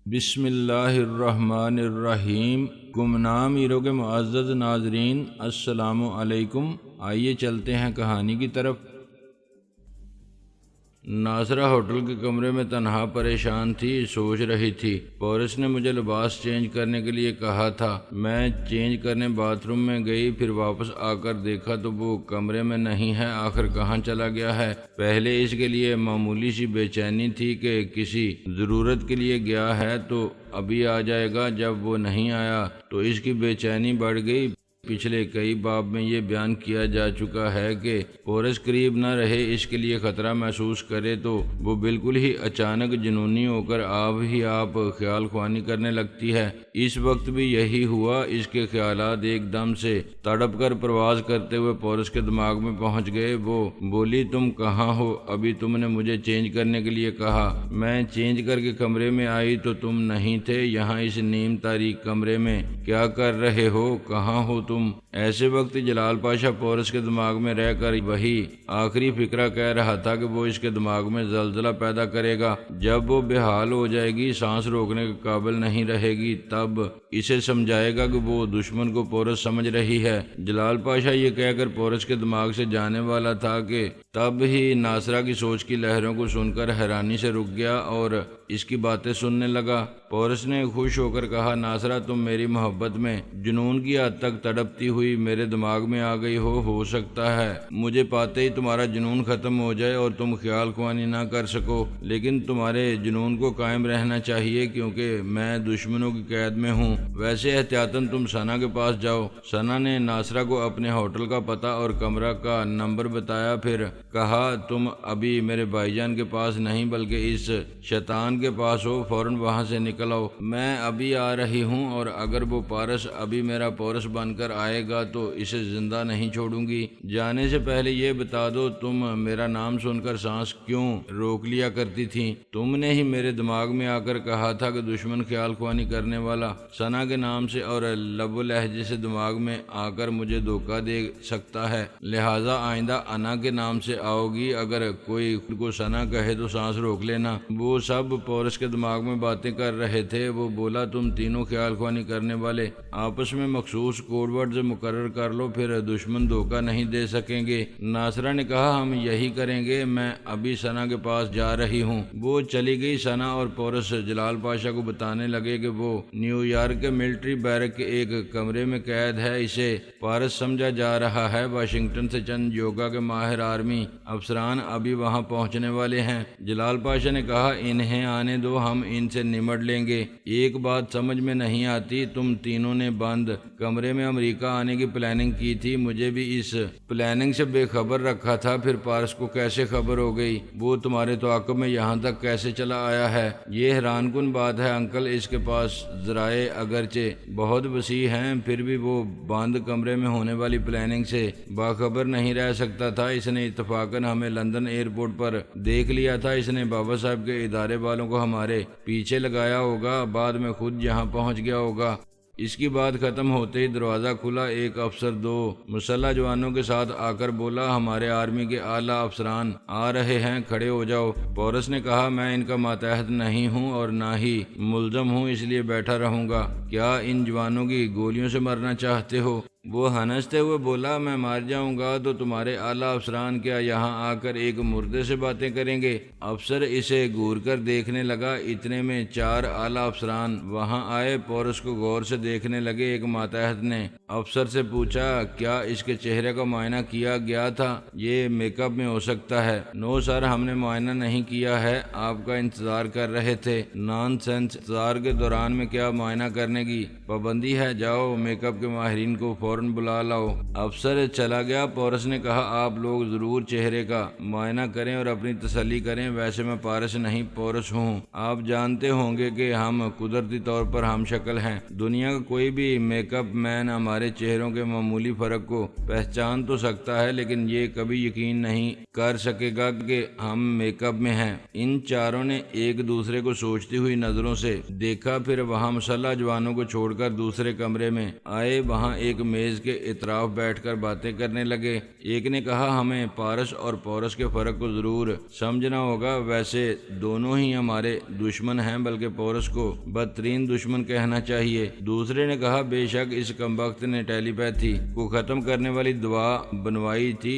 بسم اللہ الرحمن الرحیم۔ گمنام ایرو کے معزز ناظرین، السلام علیکم۔ آئیے چلتے ہیں کہانی کی طرف۔ ناصرہ ہوٹل کے کمرے میں تنہا پریشان تھی، سوچ رہی تھی۔ پورس نے مجھے لباس چینج کرنے کے لیے کہا تھا۔ میں چینج کرنے باتھ روم میں گئی، پھر واپس آ کر دیکھا تو وہ کمرے میں نہیں ہے۔ آخر کہاں چلا گیا ہے؟ پہلے اس کے لیے معمولی سی بے چینی تھی کہ کسی ضرورت کے لیے گیا ہے تو ابھی آ جائے گا۔ جب وہ نہیں آیا تو اس کی بے چینی بڑھ گئی۔ پچھلے کئی باب میں یہ بیان کیا جا چکا ہے کہ پورس قریب نہ رہے، اس کے لیے خطرہ محسوس کرے تو وہ بالکل ہی اچانک جنونی ہو کر آپ خیال خوانی کرنے لگتی ہے۔ اس وقت بھی یہی ہوا۔ اس کے خیالات ایک دم سے تڑپ کر پرواز کرتے ہوئے پورس کے دماغ میں پہنچ گئے۔ وہ بولی، تم کہاں ہو؟ ابھی تم نے مجھے چینج کرنے کے لیے کہا، میں چینج کر کے کمرے میں آئی تو تم نہیں تھے۔ یہاں اس نیم تاریک کمرے میں کیا کر رہے ہو؟ کہاں ہو تم؟ ایسے وقت جلال پاشا پورس کے دماغ میں رہ کر وہی آخری فکرہ کہہ رہا تھا کہ وہ اس کے دماغ میں زلزلہ پیدا کرے گا۔ جب وہ بے حال ہو جائے گی، سانس روکنے کے قابل نہیں رہے گی، تب اسے سمجھائے گا کہ وہ دشمن کو پورس سمجھ رہی ہے۔ جلال پاشا یہ کہہ کر پورس کے دماغ سے جانے والا تھا کہ تب ہی ناصرہ کی سوچ کی لہروں کو سن کر حیرانی سے رک گیا اور اس کی باتیں سننے لگا۔ پورس نے خوش ہو کر کہا، ناصرہ، تم میری محبت میں جنون کی حد تک تڑپتی ہوئی میرے دماغ میں آ گئی ہو سکتا ہے مجھے پاتے ہی تمہارا جنون ختم ہو جائے اور تم خیال خوانی نہ کر سکو، لیکن تمہارے جنون کو قائم رہنا چاہیے کیونکہ میں دشمنوں کی قید میں ہوں۔ ویسے احتیاطاً تم ثنا کے پاس جاؤ۔ ثنا نے ناصرہ کو اپنے ہوٹل کا پتہ اور کمرہ کا نمبر بتایا، پھر کہا، تم ابھی میرے بھائی جان کے پاس نہیں بلکہ اس شیطان کے پاس ہو، فوراً وہاں سے نکل آؤ۔ میں ابھی آ رہی ہوں اور اگر وہ پارس ابھی میرا پورس بن کر آئے گا تو اسے زندہ نہیں چھوڑوں گی۔ جانے سے پہلے یہ بتا دو، تم میرا نام سن کر سانس کیوں روک لیا کرتی تھی؟ تم نے ہی میرے دماغ میں آ کر کہا تھا کہ دشمن خیال خوانی کرنے والا ثنا کے نام سے اور لب و لہجے سے دماغ میں آ کر مجھے دھوکہ دے سکتا ہے، لہٰذا آئندہ انا کے نام سے آؤ گی۔ اگر کوئی خود کو ثنا کہے تو سانس روک لینا۔ وہ سب پورس کے دماغ میں باتیں کر رہے تھے۔ وہ بولا، تم تینوں خیال خوانی کرنے والے آپس میں مخصوص کوڈ ورڈز مقرر کر لو، پھر دشمن دھوکہ نہیں دے سکیں گے۔ ناصرہ نے کہا، ہم یہی کریں گے، میں ابھی ثنا کے پاس جا رہی ہوں۔ وہ چلی گئی۔ ثنا اور پورس جلال پاشا کو بتانے لگے کہ وہ نیو یارک کے ملٹری بیرک کے ایک کمرے میں قید ہے، اسے پارس سمجھا جا رہا ہے۔ واشنگٹن سے چند یوگا کے ماہر آرمی افسران ابھی وہاں پہنچنے والے ہیں۔ جلال پاشا نے کہا، انہیں آنے دو، ہم ان سے نمٹ لیں گے۔ ایک بات سمجھ میں نہیں آتی، تم تینوں نے بند کمرے میں امریکہ آنے کی پلاننگ کی تھی، مجھے بھی اس پلاننگ سے بے خبر رکھا تھا، پھر پارس کو کیسے خبر ہو گئی؟ وہ تمہارے تعاقب میں یہاں تک کیسے چلا آیا ہے؟ یہ حیران کن بات ہے انکل۔ اس کے پاس ذرائع اگرچہ بہت وسیع ہیں، پھر بھی وہ بند کمرے میں ہونے والی پلاننگ سے باخبر نہیں رہ سکتا تھا۔ اس نے اتفاقاً ہمیں لندن ایئرپورٹ پر دیکھ لیا تھا۔ اس نے بابا صاحب کے ادارے والوں کو ہمارے پیچھے لگایا ہوگا، بعد میں خود یہاں پہنچ گیا ہوگا۔ اس کی بات ختم ہوتے ہی دروازہ کھلا۔ ایک افسر دو مسلح جوانوں کے ساتھ آ کر بولا، ہمارے آرمی کے اعلیٰ افسران آ رہے ہیں، کھڑے ہو جاؤ۔ پورس نے کہا، میں ان کا ماتحت نہیں ہوں اور نہ ہی ملزم ہوں، اس لیے بیٹھا رہوں گا۔ کیا ان جوانوں کی گولیوں سے مرنا چاہتے ہو؟ وہ ہنستے ہوئے بولا، میں مار جاؤں گا تو تمہارے اعلیٰ افسران کیا یہاں آ کر ایک مردے سے باتیں کریں گے؟ افسر اسے گور کر دیکھنے لگا۔ اتنے میں 4 اعلیٰ افسران وہاں آئے، پورس کو غور سے دیکھنے لگے۔ ایک ماتحت نے افسر سے پوچھا، کیا اس کے چہرے کا معائنہ کیا گیا تھا؟ یہ میک اپ میں ہو سکتا ہے۔ نو سر، ہم نے معائنہ نہیں کیا ہے، آپ کا انتظار کر رہے تھے۔ نان سینس، انتظار کے دوران میں کیا معائنہ کرنے کی پابندی ہے؟ جاؤ میک اپ کے ماہرین کو فوراً بلا لاؤ۔ افسر چلا گیا۔ پورس نے کہا، آپ لوگ ضرور چہرے کا معائنہ کریں اور اپنی تسلی کریں، ویسے میں پارس نہیں پورس ہوں۔ آپ جانتے ہوں گے کہ ہم قدرتی طور پر ہم شکل ہیں۔ دنیا کا کوئی بھی میک اپ مین ہمارے چہروں کے معمولی فرق کو پہچان تو سکتا ہے، لیکن یہ کبھی یقین نہیں کر سکے گا کہ ہم میک اپ میں ہیں۔ ان چاروں نے ایک دوسرے کو سوچتی ہوئی نظروں سے دیکھا، پھر وہاں مسلح جوانوں کو چھوڑ کر دوسرے کمرے میں آئے۔ وہاں ایک میز میز کے اطراف بیٹھ کر باتیں کرنے لگے۔ ایک نے کہا ہمیں پارس اور پورس کے فرق کو ضرور سمجھنا ہوگا، ویسے دونوں ہی ہمارے دشمن ہیں، بلکہ پورس کو بدترین دشمن کہنا چاہیے۔ دوسرے نے کہا بے شک اس کمبخت نے ٹیلی پیتھی کو ختم کرنے والی دوا بنوائی تھی،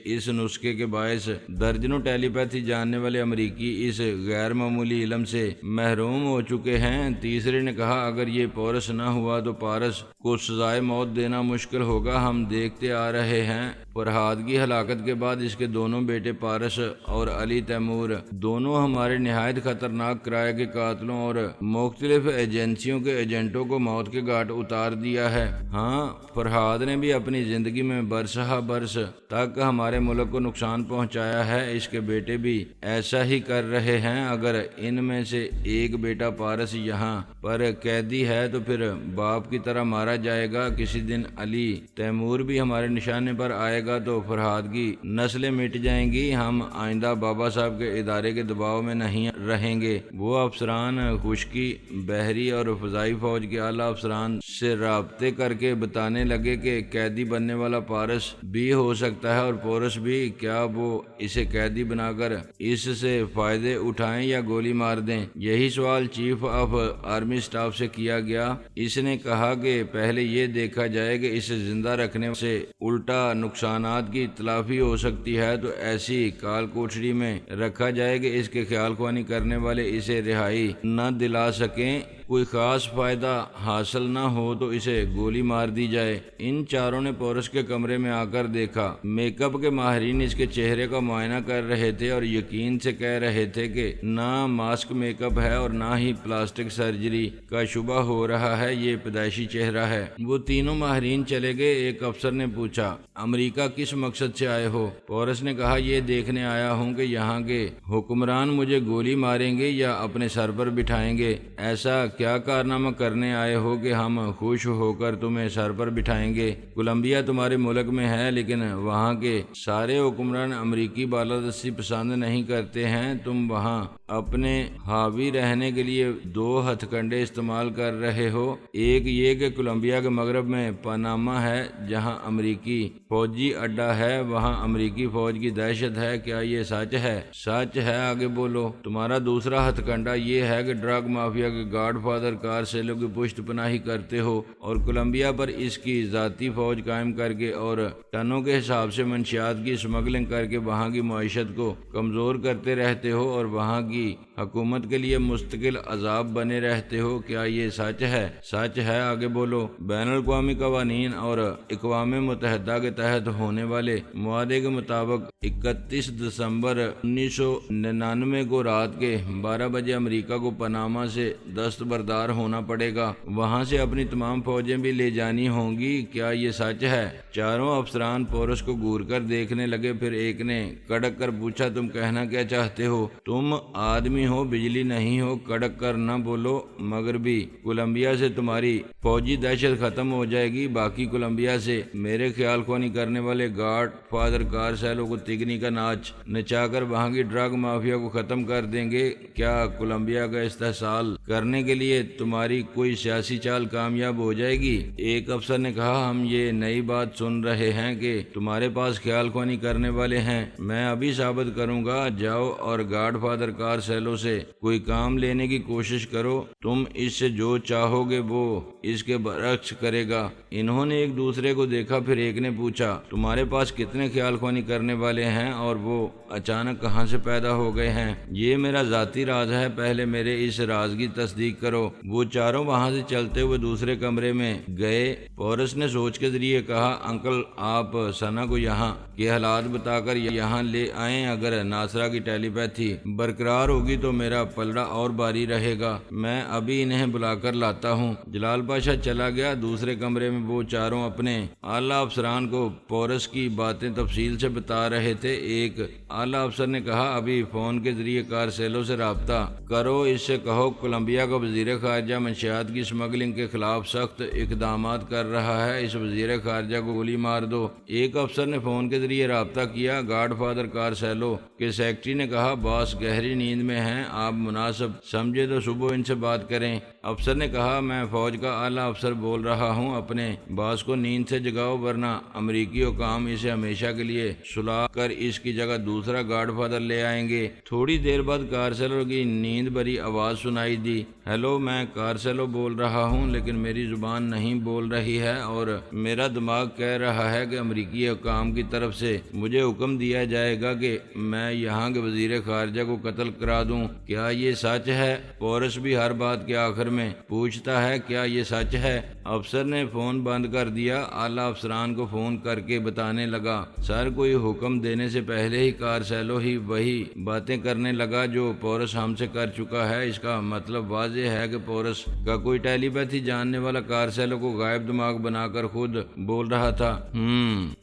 اس نسخے کے باعث درجنوں ٹیلی پیتھی جاننے والے امریکی اس غیر معمولی علم سے محروم ہو چکے ہیں۔ تیسرے نے کہا اگر یہ پورس نہ ہوا تو پارس کو سزائے موت دینا مشکل ہوگا، ہم دیکھتے آ رہے ہیں فرہاد کی ہلاکت کے بعد اس کے دونوں بیٹے پارس اور علی تیمور دونوں ہمارے نہایت خطرناک کرائے کے قاتلوں اور مختلف ایجنسیوں کے ایجنٹوں کو موت کے گھاٹ اتار دیا ہے۔ ہاں، فرہاد نے بھی اپنی زندگی میں برسہ برس تک ہمارے ملک کو نقصان پہنچایا ہے، اس کے بیٹے بھی ایسا ہی کر رہے ہیں۔ اگر ان میں سے ایک بیٹا پارس یہاں پر قیدی ہے تو پھر باپ کی طرح مارا جائے گا، کسی دن علی تیمور بھی ہمارے نشانے پر آئے گا تو فرہاد کی نسلیں مٹ جائیں گی۔ ہم آئندہ بابا صاحب کے ادارے کے دباؤ میں نہیں رہیں گے۔ وہ افسران خشکی، بحری اور فضائی فوج کے اعلیٰ افسران سے رابطے کر کے بتانے لگے کہ قیدی بننے والا پارس بھی ہو سکتا ہے اور پورس بھی، کیا وہ اسے قیدی بنا کر اس سے فائدے اٹھائیں یا گولی مار دیں؟ یہی سوال چیف آف آرمی سٹاف سے کیا گیا۔ اس نے کہا کہ پہلے یہ دیکھا جائے کہ اسے زندہ رکھنے سے الٹا نقصانات کی تلافی ہو سکتی ہے تو ایسی کال کوٹڑی میں رکھا جائے کہ اس کے خیال خوانی کرنے والے اسے رہائی نہ دلا سکیں، کوئی خاص فائدہ حاصل نہ ہو تو اسے گولی مار دی جائے۔ ان چاروں نے پورس کے کمرے میں آ کر دیکھا۔ میک اپ کے ماہرین اس کے چہرے کا معائنہ کر رہے تھے اور یقین سے کہہ رہے تھے کہ نہ ماسک میک اپ ہے اور نہ ہی پلاسٹک سرجری کا شبہ ہو رہا ہے، یہ پیدائشی چہرہ ہے۔ وہ تینوں ماہرین چلے گئے۔ ایک افسر نے پوچھا امریکہ کس مقصد سے آئے ہو؟ پورس نے کہا یہ دیکھنے آیا ہوں کہ یہاں کے حکمران مجھے گولی ماریں گے یا اپنے سر پر بٹھائیں گے۔ ایسا کیا کارنامہ کرنے آئے ہو کہ ہم خوش ہو کر تمہیں سر پر بٹھائیں گے؟ کولمبیا تمہارے ملک میں ہے لیکن وہاں کے سارے حکمران امریکی بالادستی پسند نہیں کرتے ہیں۔ تم وہاں اپنے حاوی رہنے کے لیے دو ہتھ کنڈے استعمال کر رہے ہو، ایک یہ کہ کولمبیا کے مغرب میں پاناما ہے جہاں امریکی فوجی اڈا ہے، وہاں امریکی فوج کی دہشت ہے، کیا یہ سچ ہے؟ سچ ہے، آگے بولو۔ تمہارا دوسرا ہتھ کنڈا یہ ہے کہ ڈرگ مافیا کے گاڈ فادر کارسیلو کی پشت پناہی کرتے ہو اور کولمبیا پر اس کی ذاتی فوج قائم کر کے اور ٹنوں کے حساب سے منشیات کی اسمگلنگ کر کے وہاں کی معیشت کو کمزور کرتے رہتے ہو اور وہاں کی حکومت کے لیے مستقل عذاب بنے رہتے ہو، کیا یہ سچ ہے؟ سچ ہے، آگے بولو۔ بین الاقوامی قوانین اور اقوام متحدہ کے تحت ہونے والے معاہدے کے مطابق 31 دسمبر 1999 کو رات کے 12 بجے امریکہ کو پاناما سے دستبردار ہونا پڑے گا، وہاں سے اپنی تمام فوجیں بھی لے جانی ہوں گی، کیا یہ سچ ہے؟ چاروں افسران پورس کو گور کر دیکھنے لگے، پھر ایک نے کڑک کر پوچھا تم کہنا کیا چاہتے ہو؟ تم آدمی ہو، بجلی نہیں ہو، کڑک کر نہ بولو۔ مغربی کولمبیا سے تمہاری فوجی دہشت ختم ہو جائے گی، باقی کولمبیا سے میرے خیال خوانی کرنے والے گاڈ فادر کارسیلو کو تگنی کا ناچ نچا کر وہاں کی ڈرگ مافیا کو ختم کر دیں گے۔ کیا کولمبیا کا استحصال کرنے کے لیے تمہاری کوئی سیاسی چال کامیاب ہو جائے گی؟ ایک افسر نے کہا ہم یہ نئی بات سن رہے ہیں کہ تمہارے پاس خیال خوانی کرنے والے ہیں، میں ابھی ثابت کروں گا، جاؤ اور گاڈ فادر کارسیلو سے کوئی کام لینے کی کوشش کرو، تم اس سے جو چاہو گے وہ اس کے برعکس کرے گا۔ انہوں نے ایک دوسرے کو دیکھا، پھر ایک نے پوچھا تمہارے پاس کتنے خیال خوانی کرنے والے ہیں اور وہ اچانک کہاں سے پیدا ہو گئے ہیں؟ یہ میرا ذاتی راز ہے، پہلے میرے اس راز کی تصدیق کرو۔ وہ چاروں وہاں سے چلتے ہوئے دوسرے کمرے میں گئے۔ پورس نے سوچ کے ذریعے کہا انکل آپ سنا کو یہاں کے حالات بتا کر یہاں لے آئیں، اگر ناصرہ کی ٹیلی پیتھی برقرار ہوگی تو میرا پلڑا اور باری رہے گا، میں ابھی انہیں بلا کر لاتا ہوں۔ جلال پاشا چلا گیا۔ دوسرے کمرے میں وہ چاروں اپنے اعلیٰ افسران کو پورس کی باتیں تفصیل سے بتا رہے تھے۔ ایک اعلیٰ افسر نے کہا ابھی فون کے ذریعے کارسیلو سے رابطہ کرو، اس سے کہو کولمبیا کا وزیر خارجہ منشیات کی اسمگلنگ کے خلاف سخت اقدامات کر رہا ہے، اس وزیر خارجہ کو گولی مار دو۔ ایک افسر نے فون کے ذریعے رابطہ کیا۔ گاڈ فادر کارسیلو کے سیکرٹری نے کہا باس گہری نیند نیند میں ہیں، آپ مناسب سمجھے تو صبح ان سے بات کریں۔ افسر نے کہا، میں فوج کا اعلیٰ افسر بول رہا ہوں، اپنے باس کو نیند سے جگاؤ ورنہ امریکی حکام اسے ہمیشہ کے لیے سلا کر اس کی جگہ دوسرا گاڈ فادر لے آئیں گے۔ تھوڑی دیر بعد کارسیلو کی نیند بھری آواز سنائی دی، ہیلو، میں کارسیلو بول رہا ہوں، لیکن میری زبان نہیں بول رہی ہے اور میرا دماغ کہہ رہا ہے کہ امریکی حکام کی طرف سے مجھے حکم دیا جائے گا کہ میں یہاں کے وزیر خارجہ کو قتل کرا دوں۔ کیا یہ سچ ہے؟ پورس بھی ہر بات کے آخر میں پوچھتا ہے، کیا یہ سچ ہے؟ افسر نے فون بند کر دیا، اعلیٰ افسران کو فون کر کے بتانے لگا، سر کوئی حکم دینے سے پہلے ہی کارسیلو ہی وہی باتیں کرنے لگا جو پورس ہم سے کر چکا ہے۔ اس کا مطلب واضح ہے کہ پورس کا کوئی ٹیلی پیتھی جاننے والا کارسیلو کو غائب دماغ بنا کر خود بول رہا تھا۔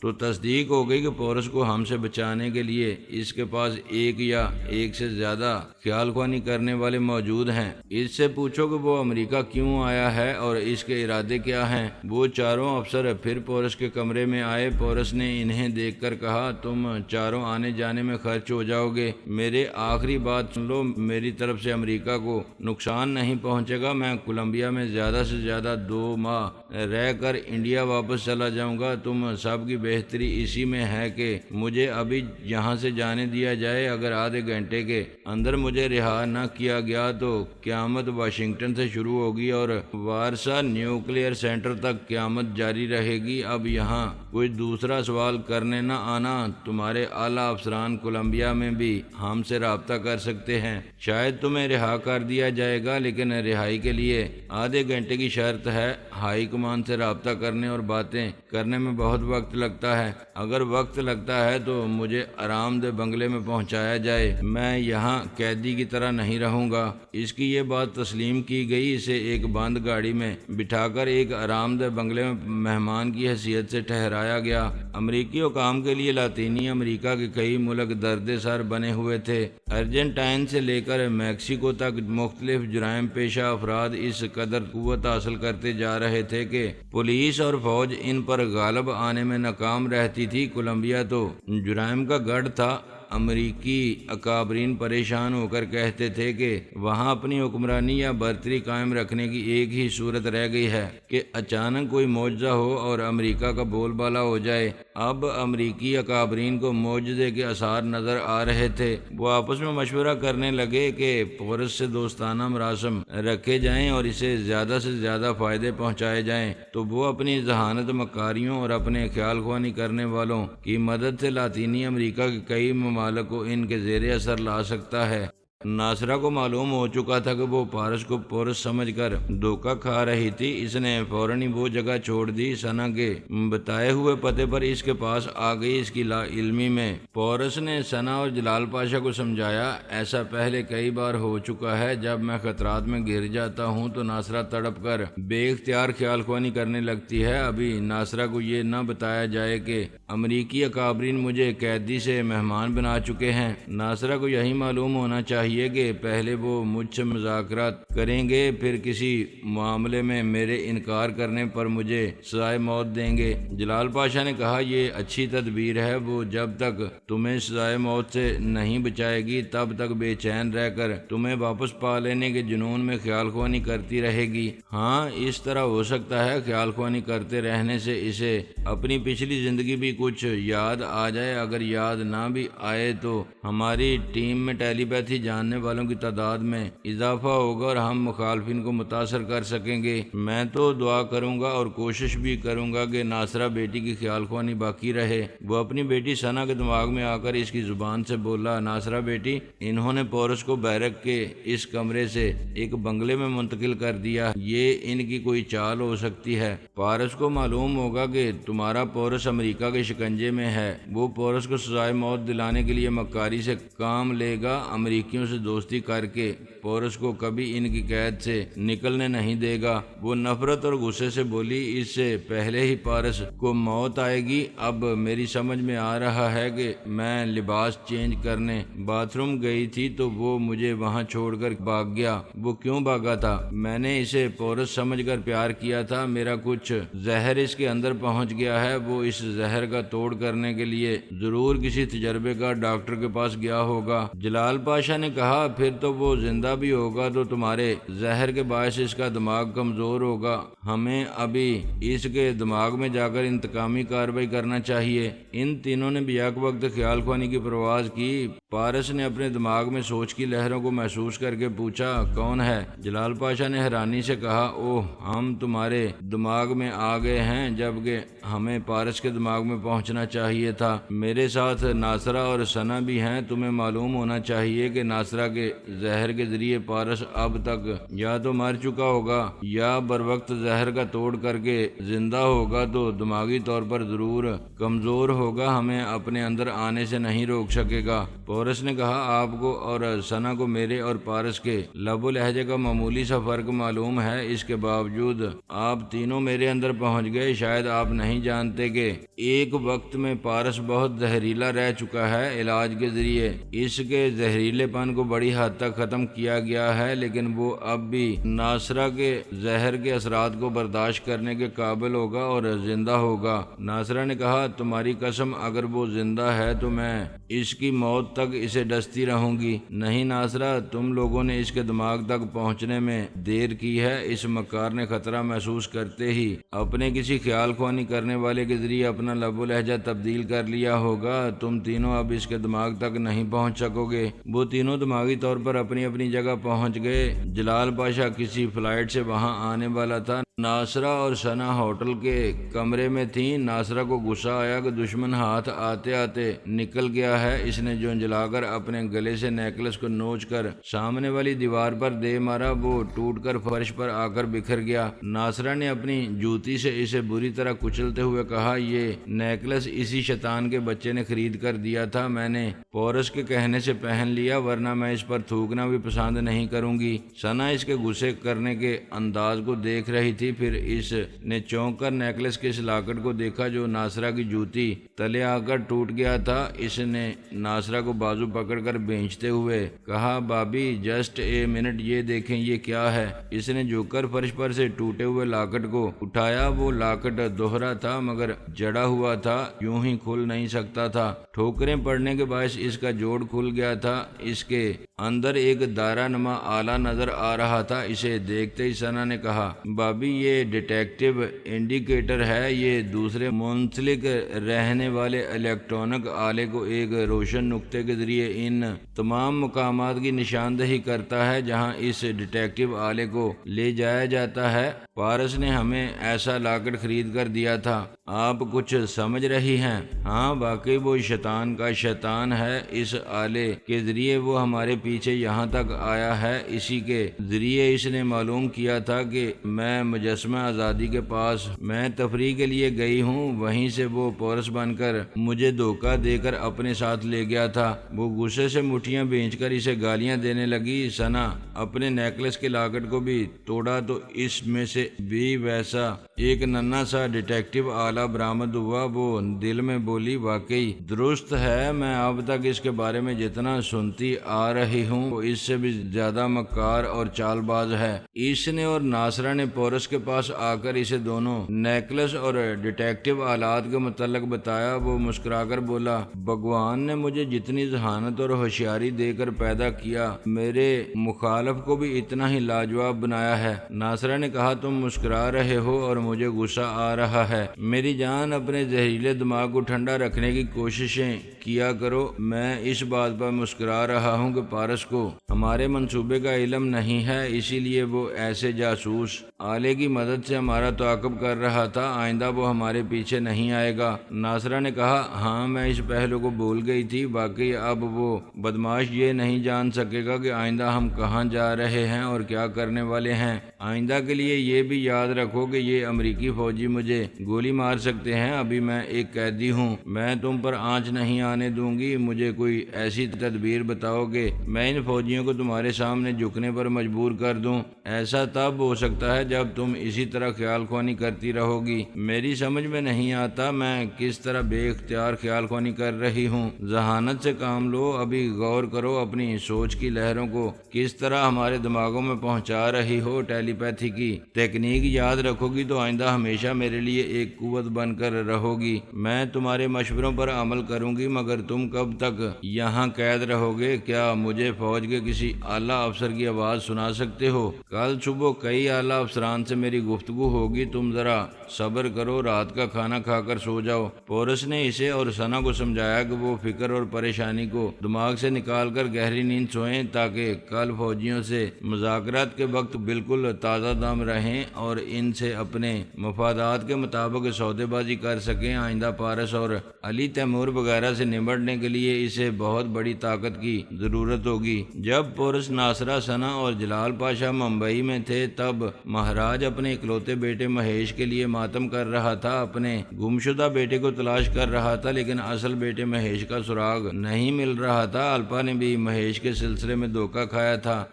تو تصدیق ہو گئی کہ پورس کو ہم سے بچانے کے لیے اس کے پاس ایک یا ایک سے زیادہ خیال خوانی کرنے والے موجود ہیں۔ اس سے پوچھو کہ وہ امریکہ کیوں آیا ہے اور اس کے ارادے کیا ہیں۔ وہ چاروں افسر پھر پورس کے کمرے میں آئے۔ پورس نے انہیں دیکھ کر کہا، تم چاروں آنے جانے میں خرچ ہو جاؤ گے، میرے آخری بات سن لو، میری طرف سے امریکہ کو نقصان نہیں پہنچے گا، میں کولمبیا میں زیادہ سے زیادہ 2 ماہ رہ کر انڈیا واپس چلا جاؤں گا۔ تم سب کی بہتری اسی میں ہے کہ مجھے ابھی یہاں سے جانے دیا جائے۔ اگر آدھے گھنٹے کے اندر مجھے رہا نہ کیا گیا تو قیامت واشنگٹن سے شروع ہوگی اور وارسا نیوکلیئر سینٹر تک قیامت جاری رہے گی۔ اب یہاں کوئی دوسرا سوال کرنے نہ آنا، تمہارے اعلیٰ افسران کولمبیا میں بھی ہم سے رابطہ کر سکتے ہیں، شاید تمہیں رہا کر دیا جائے گا، لیکن رہائی کے لیے آدھے گھنٹے کی شرط ہے۔ ہائی کمان سے رابطہ کرنے اور باتیں کرنے میں بہت وقت لگتا ہے، اگر وقت لگتا ہے تو مجھے آرام دہ بنگلے میں پہنچایا جائے، میں یہاں قیدی کی طرح نہیں رہوں گا۔ اس کی یہ بات تسلیم کی گئی، اسے ایک بند گاڑی میں بٹھا کر ایک آرام دہ بنگلے میں مہمان کی حیثیت سے ٹھہرایا گیا۔ امریکی حکام کے لیے لاطینی امریکہ کے کئی ملک درد سر بنے ہوئے تھے۔ ارجنٹائن سے لے کر میکسیکو تک مختلف جرائم پیشہ افراد اس قدر قوت حاصل کرتے جا رہے تھے کہ پولیس اور فوج ان پر غالب آنے میں ناکام رہتی تھی۔ کولمبیا تو جرائم کا گڑھ تھا۔ امریکی اکابرین پریشان ہو کر کہتے تھے کہ وہاں اپنی حکمرانی یا برتری قائم رکھنے کی ایک ہی صورت رہ گئی ہے کہ اچانک کوئی معجزہ ہو اور امریکہ کا بول بالا ہو جائے۔ اب امریکی اکابرین کو معجزے کے آثار نظر آ رہے تھے۔ وہ آپس میں مشورہ کرنے لگے کہ پورس سے دوستانہ مراسم رکھے جائیں اور اسے زیادہ سے زیادہ فائدے پہنچائے جائیں تو وہ اپنی ذہانت مکاریوں اور اپنے خیال خوانی کرنے والوں کی مدد سے لاطینی امریکہ کے کئی ممالک کو ان کے زیر اثر لا سکتا ہے۔ ناصرہ کو معلوم ہو چکا تھا کہ وہ پارس کو پورس سمجھ کر دھوکہ کھا رہی تھی۔ اس نے فوراً ہی وہ جگہ چھوڑ دی، ثنا کے بتائے ہوئے پتے پر اس کے پاس آ گئی۔ اس کی لا علمی میں پورس نے ثنا اور جلال پاشا کو سمجھایا، ایسا پہلے کئی بار ہو چکا ہے، جب میں خطرات میں گر جاتا ہوں تو ناصرہ تڑپ کر بے اختیار خیال خوانی کرنے لگتی ہے۔ ابھی ناصرہ کو یہ نہ بتایا جائے کہ امریکی اکابرین مجھے قیدی سے مہمان بنا چکے ہیں۔ ناصرہ کو یہی معلوم ہونا چاہیے کہ پہلے وہ مجھ سے مذاکرات کریں گے، پھر کسی معاملے میں میرے انکار کرنے پر مجھے سزائے موت دیں گے۔ جلال پاشا نے کہا، یہ اچھی تدبیر ہے، وہ جب تک تمہیں سزائے موت سے نہیں بچائے گی تب تک بے چین رہ کر تمہیں واپس پا لینے کے جنون میں خیال خوانی کرتی رہے گی۔ ہاں، اس طرح ہو سکتا ہے خیال خوانی کرتے رہنے سے اسے اپنی پچھلی زندگی بھی کچھ یاد آ جائے۔ اگر یاد نہ بھی آئے تو ہماری ٹیم میں ٹیلی پیتھی جاننے والوں کی تعداد میں اضافہ ہوگا اور ہم مخالفین کو متاثر کر سکیں گے۔ میں تو دعا کروں گا اور کوشش بھی کروں گا کہ ناصرہ بیٹی کی خیال خوانی باقی رہے۔ وہ اپنی بیٹی ثنا کے دماغ میں آ کر اس کی زبان سے بولا، ناصرہ بیٹی، انہوں نے پورس کو بیرک کے اس کمرے سے ایک بنگلے میں منتقل کر دیا، یہ ان کی کوئی چال ہو سکتی ہے۔ پارس کو معلوم ہوگا کہ تمہارا پورس امریکہ کے شکنجے میں ہے، وہ پورس کو سزائے موت دلانے کے لیے مکاری سے کام لے گا، امریکیوں سے دوستی کر کے پورس کو کبھی ان کی قید سے نکلنے نہیں دے گا۔ وہ نفرت اور غصے سے بولی، اس سے پہلے ہی پارس کو موت آئے گی۔ اب میری سمجھ میں آ رہا ہے کہ میں لباس چینج کرنے باتھ روم گئی تھی تو وہ مجھے وہاں چھوڑ کر بھاگ گیا۔ وہ کیوں بھاگا تھا؟ میں نے اسے پورس سمجھ کر پیار کیا تھا، میرا کچھ زہر اس کے اندر پہنچ گیا ہے، وہ اس زہر کا توڑ کرنے کے لیے ضرور کسی تجربے کا ڈاکٹر کے پاس گیا ہوگا۔ جلال پاشا نے کہا پھر تو وہ زندہ بھی ہوگا تو تمہارے زہر کے باعث اس کا دماغ کمزور ہوگا، ہمیں ابھی اس کے دماغ میں جا کر انتقامی کارروائی کرنا چاہیے۔ ان تینوں نے بیک وقت خیال خوانی کی پرواز کی۔ پارس نے اپنے دماغ میں سوچ کی لہروں کو محسوس کر کے پوچھا کون ہے؟ جلال پاشا نے حیرانی سے کہا اوہ ہم تمہارے دماغ میں آ گئے ہیں جبکہ ہمیں پارس کے دماغ میں پہنچنا چاہیے تھا۔ میرے ساتھ ناصرہ اور ثنا بھی ہیں۔ تمہیں معلوم ہونا چاہیے کہ ناصرہ کے زہر کے ذریعے پارس اب تک یا تو مر چکا ہوگا یا بروقت زہر کا توڑ کر کے زندہ ہوگا تو دماغی طور پر ضرور کمزور ہوگا، ہمیں اپنے اندر آنے سے نہیں روک سکے گا۔ پورس نے کہا آپ کو اور ثنا کو میرے اور پارس کے لب و لہجے کا معمولی سا فرق معلوم ہے، اس کے باوجود آپ تینوں میرے اندر پہنچ گئے۔ شاید آپ نہیں جانتے کہ ایک وقت میں پارس بہت زہریلا رہ چکا ہے۔ علاج کے ذریعے اس کے زہریلے پن کو بڑی حد تک ختم کیا گیا ہے، لیکن وہ اب بھی ناصرہ کے زہر کے اثرات کو برداشت کرنے کے قابل ہوگا اور زندہ ہوگا۔ ناصرہ نے کہا تمہاری قسم اگر وہ زندہ ہے تو میں اس کی موت تک اسے ڈستی رہوں گی۔ نہیں ناصرہ، تم لوگوں نے اس کے دماغ تک پہنچنے میں دیر کی ہے۔ اس مکار نے خطرہ محسوس کرتے ہی اپنے کسی خیال خوانی کرنے والے کے ذریعے اپنا لب و لہجہ تبدیل کر لیا ہوگا۔ تم تینوں اب اس کے دماغ تک نہیں پہنچ سکو گے۔ وہ تینوں دماغی طور پر اپنی اپنی جگہ پہنچ گئے۔ جلال پاشا کسی فلائٹ سے وہاں آنے والا تھا۔ ناصرہ اور ثنا ہوٹل کے کمرے میں تھیں۔ ناصرہ کو غصہ آیا کہ دشمن ہاتھ آتے آتے نکل گیا ہے۔ اس نے جلا کر اپنے گلے سے نیکلس کو نوچ کر سامنے والی دیوار پر دے مارا، وہ ٹوٹ کر فرش پر آ کر بکھر گیا۔ ناصرہ نے اپنی جوتی سے اسے بری طرح کچلتے ہوئے کہا یہ نیکلس اسی شیطان کے بچے نے خرید کر دیا تھا، میں نے پورس کے کہنے سے پہن لیا ورنہ میں اس پر تھوکنا بھی پسند نہیں کروں گی۔ ثنا اس کے غصے کرنے کے انداز کو دیکھ رہی تھی، پھر اس نے چونک کر نیکلس کے اس لاکٹ کو دیکھا جو ناصرہ کی جوتی تلے آ کر ٹوٹ گیا تھا۔ اس نے ناصرہ کو بازو پکڑ کر بھینچتے ہوئے کہا بابی جسٹ اے منٹ، یہ دیکھیں یہ کیا ہے۔ اس نے جھک کر فرش پر سے ٹوٹے ہوئے لاکٹ کو اٹھایا۔ وہ لاکٹ دوہرا تھا مگر جڑا ہوا تھا، یوں ہی کھل نہیں سکتا تھا۔ ٹھوکریں پڑنے کے باعث اس کا جوڑ کھل گیا تھا۔ اس کے اندر ایک دائرہ نما آلہ نظر آ رہا تھا۔ اسے دیکھتے ہی ثنا نے کہا بابی یہ ڈیٹیکٹیو انڈیکیٹر ہے، یہ دوسرے منسلک رہنے والے الیکٹرانک آلے کو ایک روشن نقطے کے ذریعے ان تمام مقامات کی نشاندہی کرتا ہے جہاں اس ڈیٹیکٹیو آلے کو لے جایا جاتا ہے۔ پارس نے ہمیں ایسا لاکٹ خرید کر دیا تھا۔ آپ کچھ سمجھ رہی ہیں؟ ہاں واقعی وہ شیطان کا شیطان ہے۔ اس آلے کے ذریعے وہ ہمارے پیچھے یہاں تک آیا ہے۔ اسی کے ذریعے اس نے معلوم کیا تھا کہ میں مجسمہ آزادی کے پاس میں تفریح کے لیے گئی ہوں، وہیں سے وہ پورس بن کر مجھے دھوکہ دے کر اپنے ساتھ لے گیا تھا۔ وہ غصے سے مٹھیاں بھینچ کر اسے گالیاں دینے لگی۔ ثنا اپنے نیکلس کے لاکٹ کو بھی توڑا تو اس میں سے بھی ویسا ایک ننھا سا ڈیٹیکٹیو آلہ برآمد ہوا۔ وہ دل میں بولی واقعی درست ہے، میں اب تک اس کے بارے میں جتنا سنتی آ رہی ہوں وہ اس سے بھی زیادہ مکار اور چال باز ہے۔ اس نے اور ناصرہ نے پورس کے پاس آ کر اسے دونوں نیکلس اور ڈیٹیکٹیو آلات کے متعلق بتایا۔ وہ مسکرا کر بولا بھگوان نے مجھے جتنی ذہانت اور ہوشیاری دے کر پیدا کیا، میرے مخالف کو بھی اتنا ہی لاجواب بنایا ہے۔ ناصرہ نے کہا تم مسکرا رہے ہو اور مجھے غصہ آ رہا ہے۔ میری جان اپنے زہریلے دماغ کو ٹھنڈا رکھنے کی کوششیں کیا کرو۔ میں اس بات پر مسکرا رہا ہوں کہ پارس کو ہمارے منصوبے کا علم نہیں ہے، اسی لیے وہ ایسے جاسوس آلے کی مدد سے ہمارا تعاقب کر رہا تھا۔ آئندہ وہ ہمارے پیچھے نہیں آئے گا۔ ناصرہ نے کہا ہاں میں اس پہلو کو بھول گئی تھی، واقعی اب وہ بدماش یہ نہیں جان سکے گا کہ آئندہ ہم کہاں جا رہے ہیں اور کیا کرنے والے ہیں۔ آئندہ کے لیے یہ بھی یاد رکھو کہ یہ امریکی فوجی مجھے گولی مار سکتے ہیں، ابھی میں ایک قیدی ہوں، میں تم پر آنچ نہیں آنے دوں گی۔ مجھے کوئی ایسی تدبیر بتاؤ کہ میں ان فوجیوں کو تمہارے سامنے جھکنے پر مجبور کر دوں۔ ایسا تب ہو سکتا ہے جب تم اسی طرح خیال خوانی کرتی رہو گی۔ میری سمجھ میں نہیں آتا میں کس طرح بے اختیار خیال خوانی کر رہی ہوں۔ ذہانت سے کام لو، ابھی غور کرو اپنی سوچ کی لہروں کو کس طرح ہمارے دماغوں میں پہنچا رہی ہو۔ ٹیلی ٹیلی پیتھی کی تکنیک یاد رکھو گی تو آئندہ ہمیشہ میرے لیے ایک قوت بن کر رہو گی۔ میں تمہارے مشوروں پر عمل کروں گی، مگر تم کب تک یہاں قید رہو گے؟ کیا مجھے فوج کے کسی اعلیٰ افسر کی آواز سنا سکتے ہو؟ کل صبح کئی اعلیٰ افسران سے میری گفتگو ہوگی، تم ذرا صبر کرو، رات کا کھانا کھا کر سو جاؤ۔ پورس نے اسے اور ثنا کو سمجھایا کہ وہ فکر اور پریشانی کو دماغ سے نکال کر گہری نیند سوئیں تاکہ کل فوجیوں سے مذاکرات کے وقت بالکل تازہ دم رہیں اور ان سے اپنے مفادات کے مطابق سودے بازی کر سکیں۔ آئندہ پارس اور علی تیمور وغیرہ سے نمٹنے کے لیے اسے بہت بڑی طاقت کی ضرورت ہوگی۔ جب پورس، ناصرہ، ثنا اور جلال پاشا ممبئی میں تھے تب مہاراج اپنے اکلوتے بیٹے مہیش کے لیے ماتم کر رہا تھا، اپنے گمشدہ بیٹے کو تلاش کر رہا تھا، لیکن اصل بیٹے مہیش کا سراغ نہیں مل رہا تھا۔ الپا نے بھی مہیش کے سلسلے میں دھوکہ کھایا تھا۔